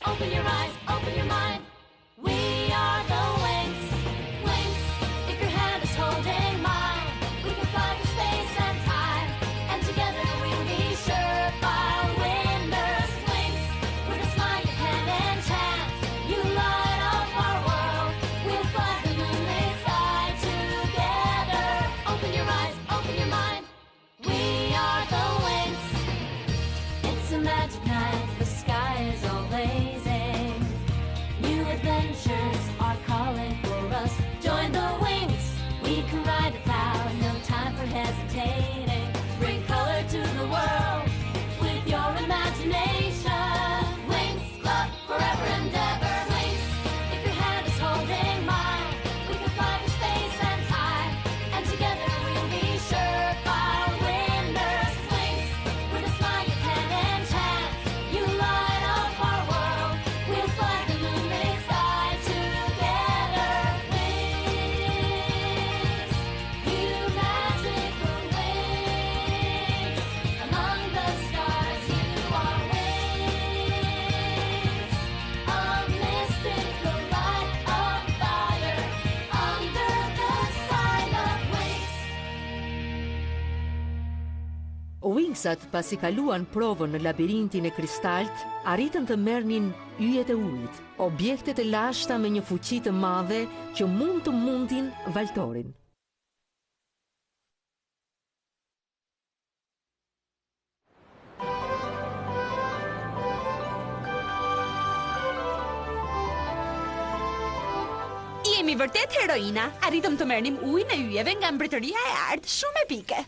open your eyes, open your mind. We are the Wings. Wings, if your hand is holding mine, we can fly to space and time, and together we'll be surefire winners. Wings, with a smile you can enchant, you light up our world. We'll fly the moonlit sky together. Open your eyes, open your mind. We are the Wings. It's a magic night, the sky is all blazing. New adventures are calling for us. Join the Wings, we can ride it loud, no time for hesitating. Bring color to the world with your imagination. Wings, love forever and ever. Wings, if your hand is holding mine, we can fly to space and time, and together we'll be surefire winners. Wings, with a smile you can enchant, you light up our world. We'll fly the moonlit sky together. Wings, you magical wings. Among the stars you are wings. A mystical light of fire under the sign of Wings. Wingsat, pasi kaluan provën në labirintin e kristalt, arritën të merrnin yjet e ujit, objektet e lashta me një fuqi të madhe që mund të mundin valtorin. Jemi vërtet heroina. Arritëm të merrnim ujin e yjeve nga mbretëria e art, shumë epike.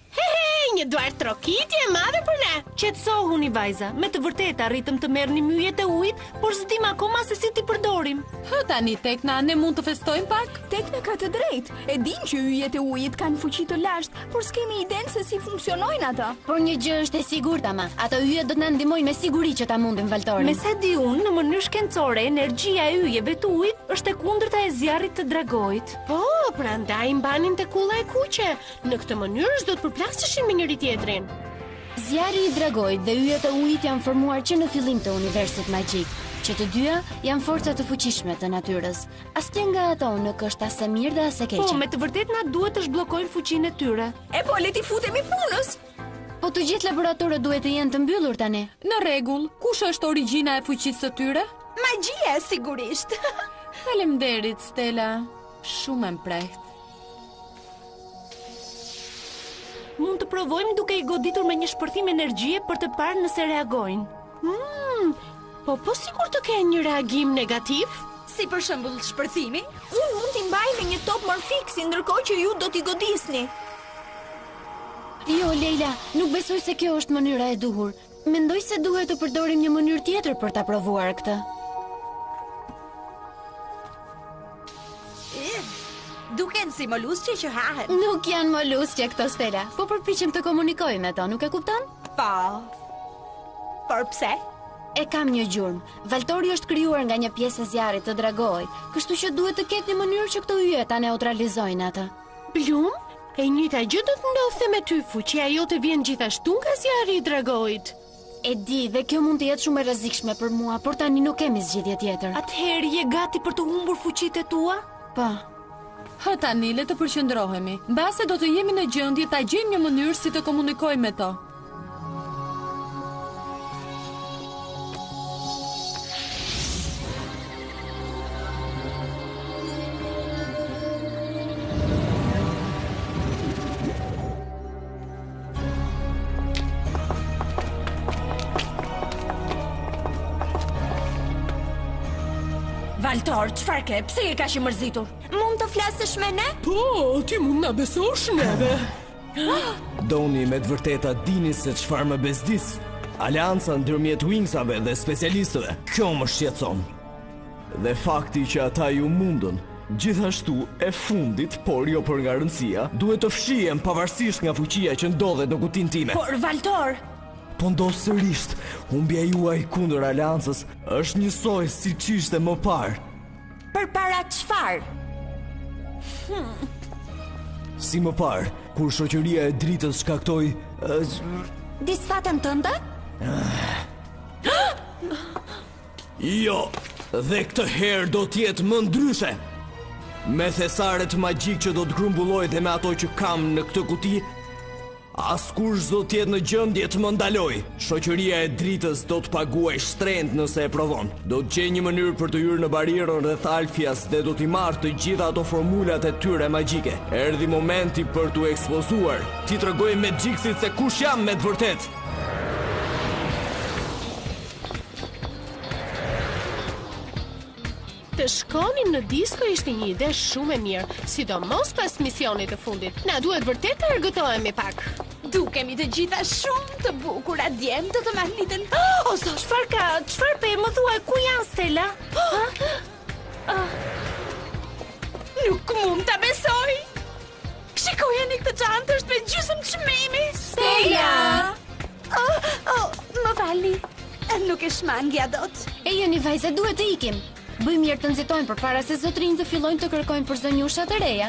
Një duart trokitje e madhe për ne. Qetësohuni vajza, me të vërtetë arritëm të merrnim yjet e ujit, por s'dim akoma se si t'i përdorim. Tani Tekna, ne mund të festojmë pak? Tekna ka të drejtë. E din që yjet e ujit kanë fuqi të lashtë, por s'kemi idenë se si funksionojnë ata. Por një gjë është e sigurt, ama. Ato yje do të na ndihmojnë me siguri që ta mundim valtorin. Me sa di unë, në mënyrë shkencore, energjia e yjeve të ujit është e kundërta e zjarrit të dragojit. Po, prandaj mbanin te kulla e kuqe. Në këtë mënyrë s'do të përplaseshin me njëri tjetrin. Zjarri i dragojit dhe yjet e ujit janë formuar që në fillim të universit magjik, që të dyja janë forca të fuqishme të natyrës. Asnjë nga ato nuk është as e mirë dhe as e keqe. Po, me të vërtetë na duhet të zhbllokojmë fuqinë e tyre. E po, le t'i futemi punës. Po të gjithë laboratorët duhet të jenë të mbyllur tani. Në rregull, kush është origjina e fuqisë së tyre? Magjia, sigurisht. Faleminderit, Stella. Shumë e mprehtë. Mund të provojmë duke i goditur me një shpërthim energjie për të parë nëse reagojnë. Po sikur të kenë një reagim negativ? Si për shembull shpërthimi? Unë mund t'i mbaj me një top morfiksi, ndërkohë që ju do t'i godisni. Jo, Leila, nuk besoj se kjo është mënyra e duhur. Mendoj se duhet të përdorim një mënyrë tjetër për ta provuar këtë. Duken si molusqe që hahen. Nuk janë molusqe këto, Stella, po përpiqem të komunikoj me to, nuk e kupton? Po. Por pse? E kam një gjurmë. Valtori është krijuar nga një pjesë e zjarrit të dragojit, kështu që duhet të ketë një mënyrë që këto yje ta neutralizojnë atë. Blum, e njëjta gjë do të ndodhte me ty, fuqia jote vjen gjithashtu nga zjarri i dragojit. E di, dhe kjo mund të jetë shumë e rrezikshme për mua, por tani nuk kemi zgjidhje tjetër. Atëherë je gati për të humbur fuqitë e tua? Po. Tani le të përqendrohemi. Mbase do të jemi në gjendje ta gjejmë një mënyrë si të komunikojmë me to. Valtor, çfarë ke? Pse je kaq i mërzitur? Mund të flasësh me ne? Po, ti mund na besosh neve. Doni me të vërteta dini se çfarë më bezdis. Aleanca ndërmjet Wingsave dhe specialistëve. Kjo më shqetëson. Dhe fakti që ata ju mundën, gjithashtu e fundit, por jo për nga rëndësia, duhet të fshihen pavarësisht nga fuqia që ndodhet në kutinë time. Por Valtor, po ndosë sërisht, humbja juaj kundër aleancës është njësoj si që ishte më parë. Për para çfarë? Si më parë, kur shoqëria e dritës shkaktoi Disfatën tënde? Jo, dhe këtë herë do t'jetë më ndryshe. Me thesaret magjik që do t'grumbulloj dhe me ato që kam në këtë kuti, askush do t'jetë në gjendje të më ndaloj. Shoqëria e dritës do t'paguaj shtrenjtë nëse e provon. Do t'gjej një mënyrë për të hyrë në barierën rreth Alfias dhe do t'i marrë të gjitha ato formulat e tyre magjike. Erdhi momenti për t'u ekspozuar. Ti tregoj me Gjiksit se kush jam me të vërtet. Të shkonin në disko ishte një ide shumë e mirë, sidomos pas misionit të fundit. Na duhet vërtet të argëtohemi pak. Dukemi të gjitha shumë të bukura, djem do të mahniten. O, so, çfarë pe, më thuaj, ku janë Stella? Nuk mund ta besoj. Shikojeni këtë çantë është me gjysmë çmimi. Stella! Më falni. Nuk e shmangja dot. E jeni vajza, duhet të ikim. Bëj mirë të nxitojmë përpara se zotrinj të fillojnë të kërkojnë për zonjusha të reja.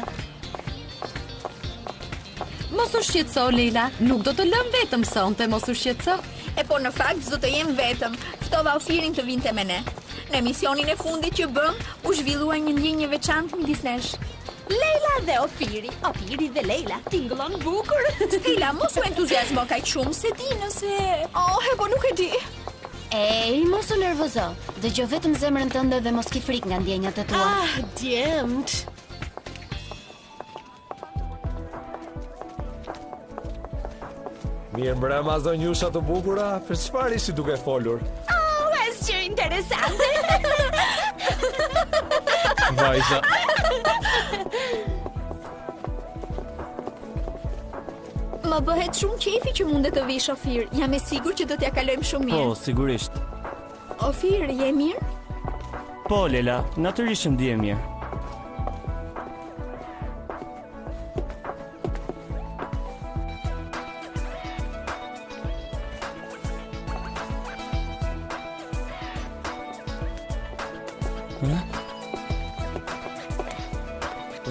Mos u shqetëso, Leila. Nuk do të lëm vetëm sonte, mos u shqetëso. E po në fakt do të jem vetëm. Ftova Ofirin të vinte me ne. Në emisionin e fundit që bëm, u zhvillua një ndjenjë veçantë midis nesh. Leila dhe Ofiri. Ofiri dhe Leila tingëllon bukur. Stella, mos u entuziazmo kaq shumë, se di nëse... e po nuk e di. Ej, mos u nervozo. Dëgjoj vetëm zemrën tënde dhe mos ki frikë nga ndjenjat e tua. Djemt. Mirë mbrëma zonjusha të bukura, për çfarë ishi duke folur? Asgjë interesante. Vajza. Më bëhet shumë qefi që mundet të vish, Ofir. Jam e sigurt që do t'ja kalojmë shumë mirë. Po, sigurisht. Ofir, je mirë? Po, Lela, natyrisht më ndihem mirë.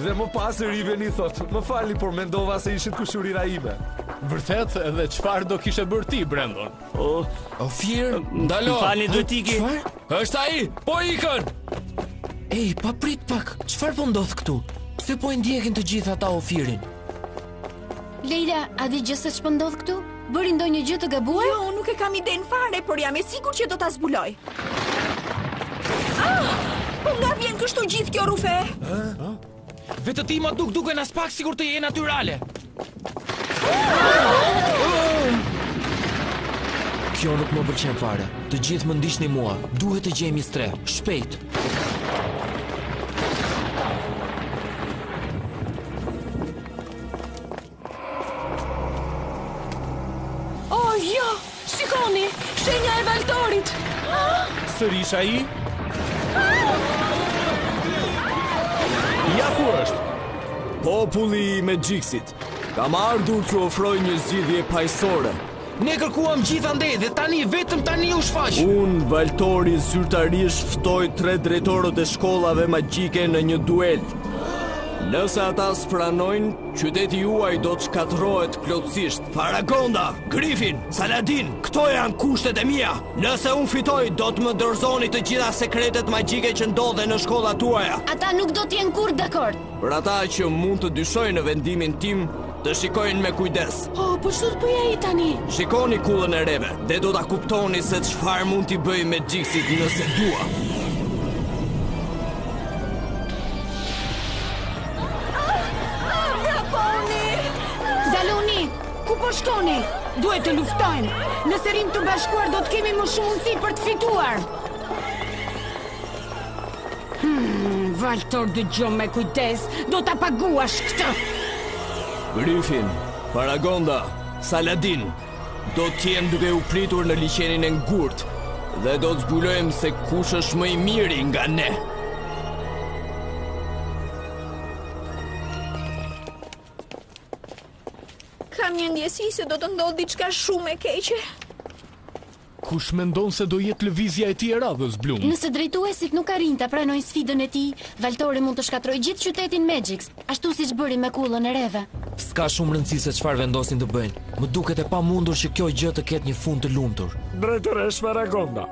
Dhe më pas i riveni thot, më falni, por mendova se ishit kushurira ime. Vërtet, edhe çfarë do kishe bërë ti, Brendon? Ofir, ndalo. Falni, duhet iki. Është ai, po ikën. Ej, pa prit pak. Çfarë po ndodh këtu? Pse po e ndjekin të gjithë ata Ofirin? Leila, a di gjë se ç'po ndodh këtu? Bëri ndonjë gjë të gabuar? Jo, nuk e kam iden fare, por jam e sigurt që do ta zbuloj. Po nga vjen kështu gjithë kjo rufe? Vetë ti ma duken as pak sikur të je natyrale. Kjo nuk më pëlqen fare. Të gjithë më ndiqni mua. Duhet të gjejmë stre, shpejt. Oh, jo! Shikoni! Shenja e Valtorit! Sërish ai? Ja ku është? Populli me Gjiksit. Kam ardhur që ofroj një zgjidhje paqësore. Ne kërkuam gjithandej dhe tani vetëm tani u shfaq. Unë, Valtori, zyrtarisht ftoj 3 drejtorët e shkollave magjike në një duel. Nëse ata spranojnë, qyteti juaj do të shkatërrohet plotësisht. Faragonda, Griffin, Saladin, këto janë kushtet e mia. Nëse unë fitoj, do të më dorëzoni të gjitha sekretet magjike që ndodhen në shkollat tuaja. Ata nuk do t'jenë kurrë dakord. Për ata që mund të dyshojnë në vendimin tim, të shikojnë me kujdes. Oh, po ç'do të bëj ai tani? Shikoni kullën e reve dhe do ta kuptoni se çfarë mund t'i bëj me Gjiksit nëse dua. Daloni, ku po shkoni? Duhet të luftojmë. Nëse rim të bashkuar do të kemi më shumë mundësi për të fituar. Valtor, dëgjoj me kujdes, do ta paguash këtë. Griffin, Faragonda, Saladin, do t'jem duke u pritur në liqenin e ngurt dhe do të zbulojmë se kush është më i miri nga ne. Kam një ndjesi se do të ndodh diçka shumë e keqe. Kush mendon se do jetë lëvizja e tij e radhës, Blum? Nëse drejtuesit nuk arrin ta pranojnë sfidën e tij, Valtori mund të shkatërrojë gjithë qytetin Magix, ashtu siç bëri me kullën e reve. S'ka shumë rëndësi se çfarë vendosin të bëjnë. Më duket e pamundur që kjo gjë të ketë një fund të lumtur. Drejtoresh Faragonda,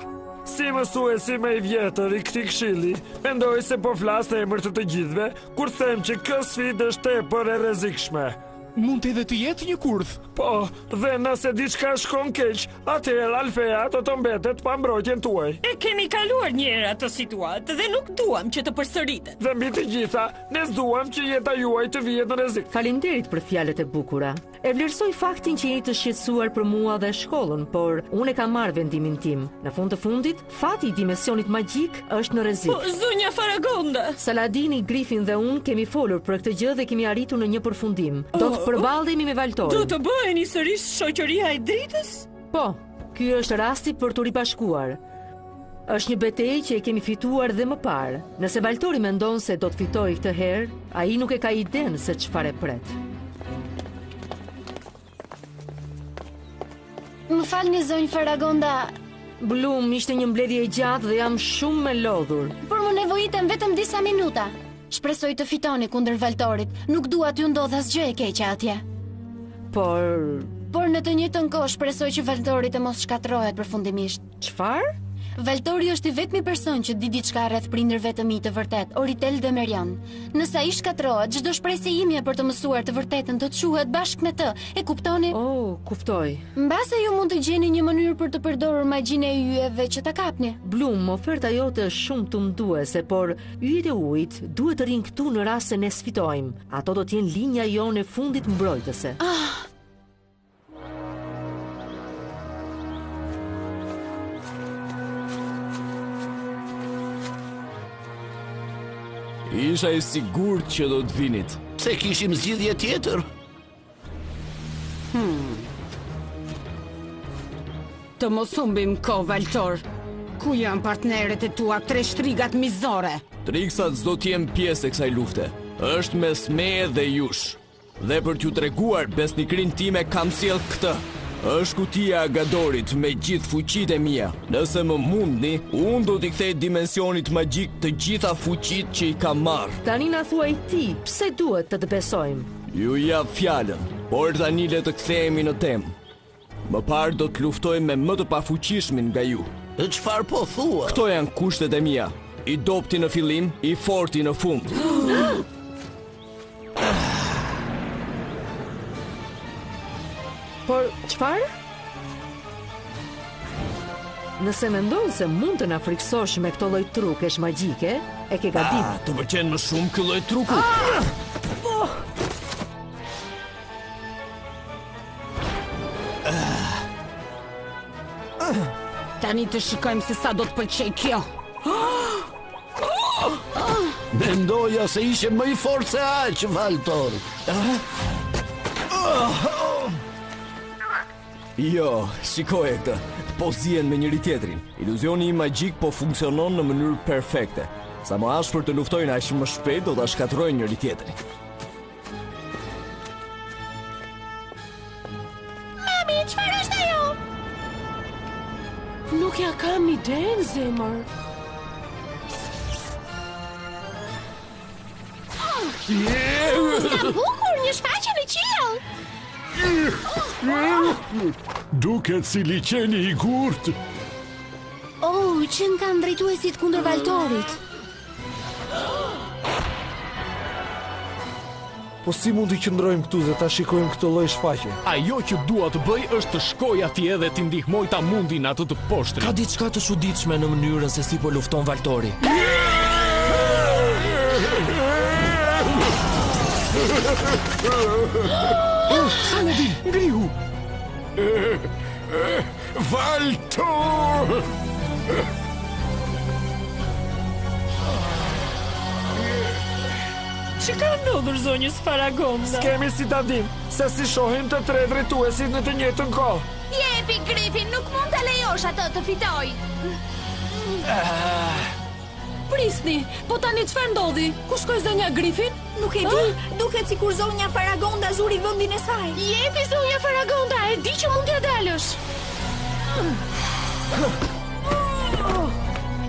Si mësuesi më i vjetër i këtij këshilli, mendoj se po flas në emër të gjithëve kur them që kjo sfidë është tepër e rrezikshme. Mund edhe të jetë një kurth. Po, dhe nëse diçka shkon keq, atëherë Alfea do të mbetet pa mbrojtjen tuaj. E kemi kaluar një herë atë situatë dhe nuk duam që të përsëritet. Dhe mbi të gjitha, ne s'duam që jeta juaj të vihet në rrezik. Faleminderit për fjalët e bukura. E vlerësoj faktin që jeni të shqetësuar për mua dhe shkollën, por unë e kam marrë vendimin tim. Në fund të fundit, fati i dimensionit magjik është në rrezik. Po, zonja Faragonda. Saladini, Griffin dhe unë kemi folur për këtë gjë dhe kemi arritur në një përfundim. Do të përballemi me Valtorin. Do të bëheni sërish shoqëria e dritës? Po, ky është rasti për të ribashkuar. Është një betejë që e kemi fituar dhe më parë. Nëse Valtori mendon se do të fitojë këtë herë, ai nuk e ka idenë se çfarë pret. Më falni zonjë Faragonda. Blum, ishte një mbledhje e gjatë dhe jam shumë me lodhur. Por më nevojitem vetëm disa minuta. Shpresoj të fitoni kundër Valtorit. Nuk dua t'ju ndodh asgjë e keqe atje. Por në të njëjtën kohë shpresoj që Valtori të mos shkatërrohet përfundimisht. Çfarë? Valtori është i vetmi person që di diçka rreth prindërve të mi të vërtet, Oritel dhe Merian. Nëse ai shkatërrohet, çdo shpresë imje për të mësuar të vërtetën do të shuhet bashkë me të. E kuptoni? Oh, kuptoj. Mbase ju mund të gjeni një mënyrë për të përdorur magjinë e yjeve që ta kapni. Blum, oferta jote është shumë tumtuese, por yjet e ujit duhet të rinë këtu në rast se ne sfitojmë. Ato do të jenë linja jonë e fundit mbrojtëse. Isha i sigurt që do të vinit. Pse kishim zgjidhje tjetër? Të mos humbim kohë, Valtor. Ku janë partnerët e tua tre shtrigat mizore? Triksat s'do t'jem pjesë e kësaj lufte. Është mes meje dhe jush. Dhe për t'ju treguar besnikrin time kam sjell këtë. Është kutia e Gadorit me gjithë fuqitë e mia. Nëse më mundni, unë do t'i kthej dimensionit magjik të gjitha fuqitë që i kam marrë. Tani na thuaj ti, pse duhet të besojmë? Ju jap fjalën, por tani le të kthehemi në temë. Më parë do të luftoj me më të pafuqishmin nga ju. E çfarë po thua? Këto janë kushtet e mia. I dopti në fillim, i forti në fund. Por çfarë? Nëse mendon se mund të na friksosh me këto lloj trukesh magjike, e ke gatim. Të pëlqen më shumë ky lloj truku. Tani të shikojmë se sa do të pëlqej kjo. Mendoja se ishe më i fortë se aq, Valtor. Jo, shikoj e këtë. Po zihen me njëri tjetrin. Iluzioni im magjik po funksionon në mënyrë perfekte. Sa më ashpër të luftojnë, aq më shpejt do ta shkatërrojnë njëri tjetrin. Mami, çfarë është ajo? Nuk ja kam idenë, zemër. Sa bukur, një shfaqje në qiell. Duket si liçeni i gurt. Oh, që kanë drejtuesit kundër Valtorit. Po si mund të qëndrojmë këtu dhe ta shikojmë këtë lloj shfaqje? Ajo që dua të bëj është të shkoj atje dhe t'i ndihmoj ta mundin atë të poshtrit. Ka diçka të çuditshme në mënyrën se si po lufton Valtori. Saladin, ngrihu! Valtor! Që ka ndodhur zonjës Faragonda? S'kemi si ta dim, se si shohim të tre drejtuesit në të njëjtën kohë. Jepi, Griffin, nuk mund të lejosh atë të fitoj. Prisni, po tani çfarë ndodhi? Ku shkoi zonja Griffin? Nuk e di, duket sikur zonja Faragonda zuri vendin e saj. Jepi zonja Faragonda, e di që mund t'ja dalësh.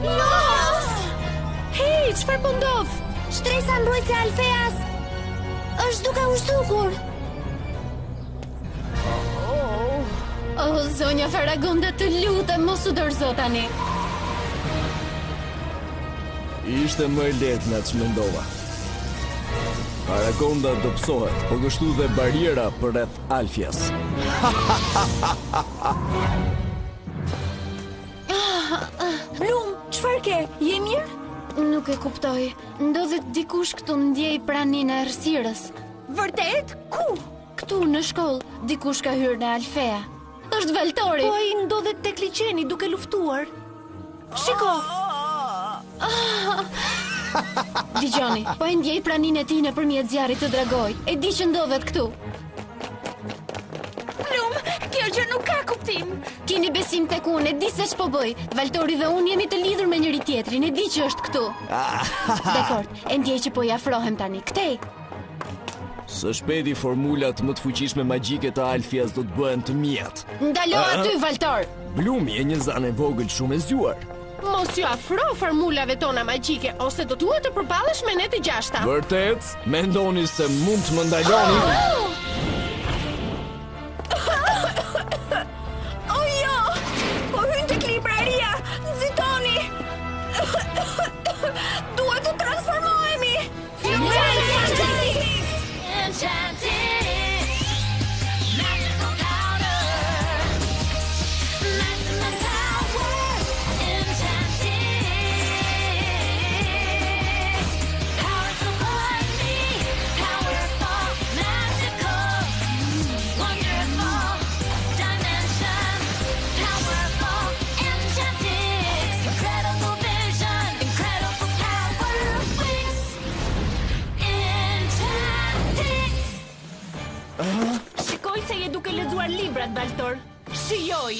Los! Hey, çfarë po ndodh? Shtresa mbrojtëse Alfeas është duke u zhdukur. Oh, zonja Faragonda, të lutem mos u dorëzo tani. Ishte më lehtë nga ç'mendova. Paragonda do psohet, po kështu dhe bariera përreth Alfias. Blum, çfarë ke? Je mirë? Nuk e kuptoj. Ndodhet dikush këtu ndjej praninë e errësirës. Vërtet? Ku? Këtu në shkollë, dikush ka hyrë në Alfea. Është Valtori. Po ai ndodhet tek liçeni duke luftuar. Shiko. Dgjoni, po e ndjej praninë e tij nëpërmjet zjarrit të dragojt. E di që ndodhet këtu. Blum, kjo gjë nuk ka kuptim. Keni besim tek unë, e di se ç'po bëj. Valtori dhe unë jemi të lidhur me njëri tjetrin, e di që është këtu. Dekord, e ndjej që po i afrohem tani. Ktej. Së shpejti formulat më të fuqishme magjike të Alfias do të bëhen të mijat. Ndalo aty, Valtor. Blumi e një zanë e vogël shumë e zgjuar. Mos ju afro formulave tona magjike, ose do duhet të përballesh me ne të gjashta. Vërtet? Mendoni se mund të më ndaloni? O jo! Po hyn tek libraria! Nxitoni! Duhet të transformohemi! Enchanted, magical powder, maximum power. Enchanted, powerful like me, powerful, magical, wonderful dimension, powerful, enchanted, incredible vision, incredible power, wings. Shikoj se je duke lexuar librat, Valtor. Shijoj.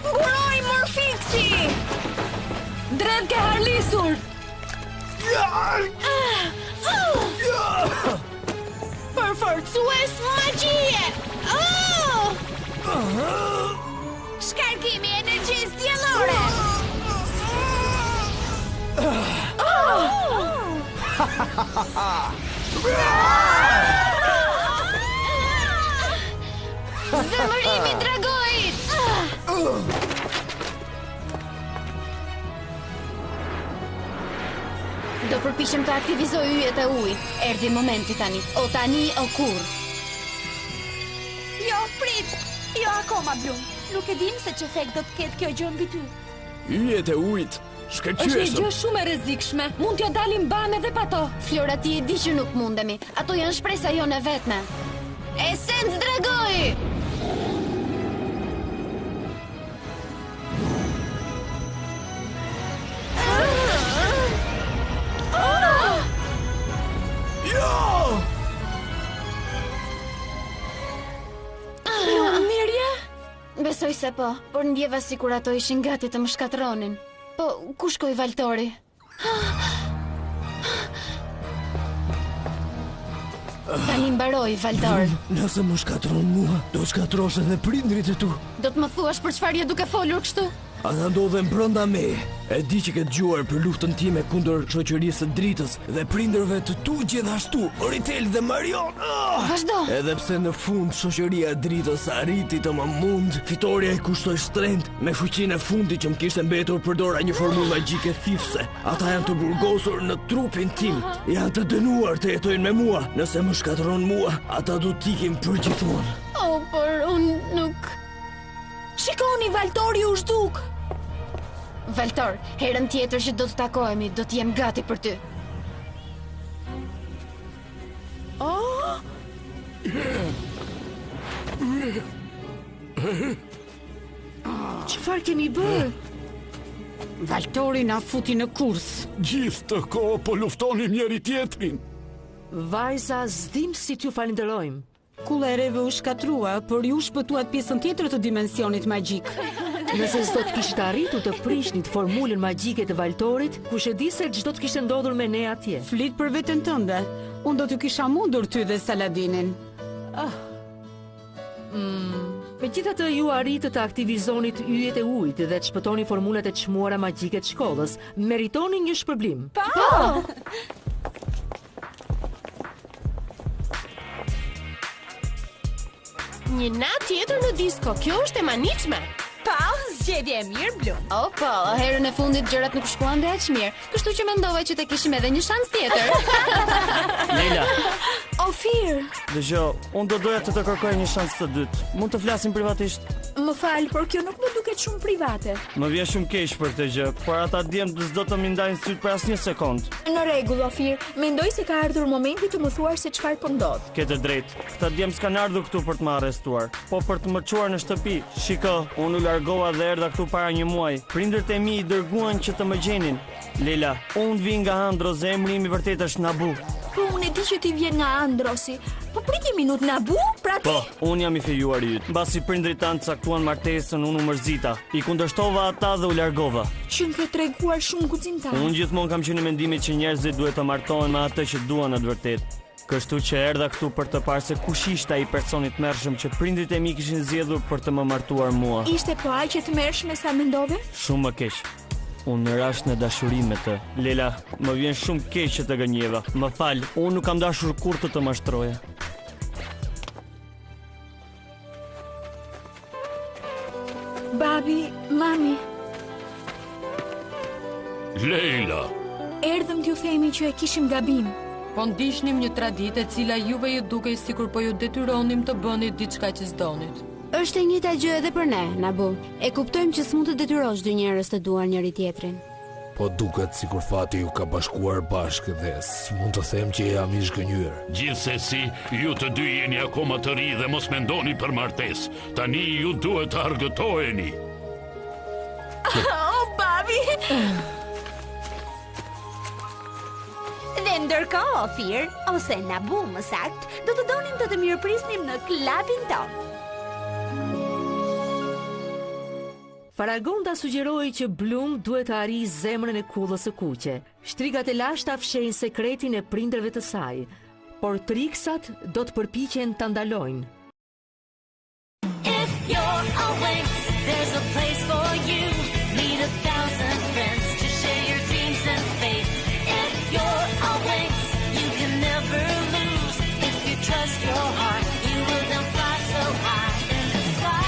Nguroj Morfixi! Dred ke harlisur! Përforcues magjie! Shkarkimi energjisë diellore! Zemërimi dragojit! Do përpiqem të aktivizoj yjet e ujit. Erdhi momenti tani. O tani o kur. Jo, prit! Jo akoma, Blum. Nuk e dim se ç'efekt do të ketë kjo gjë mbi ty. Yjet e ujit. Është një gjë shumë e rrezikshme. Mund t'ja dalim banë edhe pa to. Flora, ti e di që nuk mundemi. Ato janë shpresa jone vetme. Esencë dragoj! Mirja? Besoj se po, por ndjeva sikur ato ishin gati të më shkatronin. Po, ku shkoi Valtori? Tani mbaroj, Valtor. Nëse më shkatron mua, do shkatrosh edhe prindrit e tu. Do të më thuash për çfarë je duke folur kështu? Ata ndodhen brenda me. E di që ke dëgjuar për luftën time kundër shoqërisë së dritës dhe prindërve të tu gjithashtu, Ritel dhe Marion. Vazhdo. Edhe pse në fund shoqëria e dritës arriti të më mund, fitoria i kushtoi shtrenjtë me fuqinë e fundit që më kishte mbetur përdora një formulë magjike thithse. Ata janë të burgosur në trupin tim, janë të dënuar të jetojnë me mua. Nëse më shkatron mua, ata do t'ikim përgjithmonë. Oh, por unë nuk... Shikoni, Valtori u zhduk. Valtor, herën tjetër që do të takohemi, do të jem gati për ty. Çfarë kemi bërë? Valtori na futi në kurs. Gjithë të kohë po luftonim njëri tjetrin. Vajza, s'dim si t'ju falenderojmë. Kullereve u shkatrua, por ju shpëtuat pjesën tjetër të dimensionit magjik. Nëse s'do të kishte arritur të prishnit formulën magjike të Valtorit, kush e di se ç'do të kishte ndodhur me ne atje. Flit për veten tënde. Unë do t'ju kisha mundur ty dhe Saladinin. Megjithatë ju arritët të aktivizonit yjet e ujit dhe të shpëtoni formulat e çmuara magjike të shkollës. Meritoni një shpërblim. Po! Një natë tjetër në disko, kjo është e maniqme. Po, zgjedhje e mirë, Blum. O, po, herën e fundit gjërat nuk shkuan dhe aq mirë, kështu që mendova që të kishim edhe një shans tjetër. Leila, Ofir, dëgjoj, unë do doja të të kërkoj një shans të dytë. Mund të flasim privatisht? më fal, por kjo nuk më duket shumë private. Më vjen shumë keq për këtë gjë, por ata djemt s'do të më ndajnë syt për asnjë sekond. Në rregull, Ofir, mendoj se ka ardhur momenti të më thuar se çfarë po ndodh. Ke të drejtë. Këta djemt s'kan ardhur këtu për të më arrestuar, po për të më çuar në shtëpi. Shiko, unë u largova dhe erdha këtu para një muaji. Prindërit e mi i dërguan që të më gjenin. Leila, unë vi nga Andros dhe emri im i vërtet është Nabu. Po unë e di që ti vjen nga Androsi. Po prit një minut, Nabu, pra ti? Po, unë jam i fejuar i yt. Mbasi prindrit tanë caktuan martesën, unë u mërzita. I kundërshtova ata dhe u largova. Që më ke treguar shumë guximtar. Unë gjithmonë kam qenë në mendimin që njerëzit duhet të martohen me atë që duan në të vërtetë. Kështu që erdha këtu për të parë se kush ishte ai personi të mërshëm që prindrit e mi kishin zgjedhur për të më martuar mua. Ishte po aq e tmerrshme sa mendove? Shumë më keq. Unë në rasht në dashuri me të. Lela, më vjen shumë keq që të gënjeva. Më fal, unë nuk kam dashur kur të mashtroja. Babi, mami, Leila, erdhëm t'ju themi që e kishim gabim. Po ndishnim një traditë e cila juve ju dukej sikur po ju detyronim të bëni diçka që s'donit. Është e njëjta gjë edhe për ne, Nabu. E kuptojmë që s'mund të detyrosh dy njerëz të duan njëri tjetrin. Po duket sikur fati ju ka bashkuar bashkë dhe s'mund të them që jam i zgënjur. gjithsesi, ju të dy jeni akoma të ri dhe mos mendoni për martesë. Tani ju duhet të argëtoheni. Oh, babi! Dhe ndërkohë, Ofir, ose Nabu më sakt, do të donim të të mirëprisnim në klubin tonë. Faragonda sugjeroi që Blum duhet të arrijë zemrën e kullës së kuqe. Shtrigat e lashta fshehin sekretin e prindërve të saj, por triksat do të përpiqen ta ndalojnë. If you're awake, there's a place for you. Meet 1,000 friends to share your dreams and faith. If you're awake, you can never lose. If you trust your heart, you will then fly so high in the sky.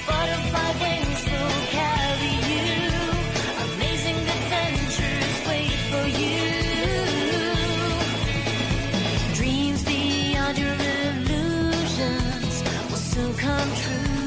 Butterfly wings will carry you. Amazing adventures wait for you. Dreams beyond your illusions will soon come true.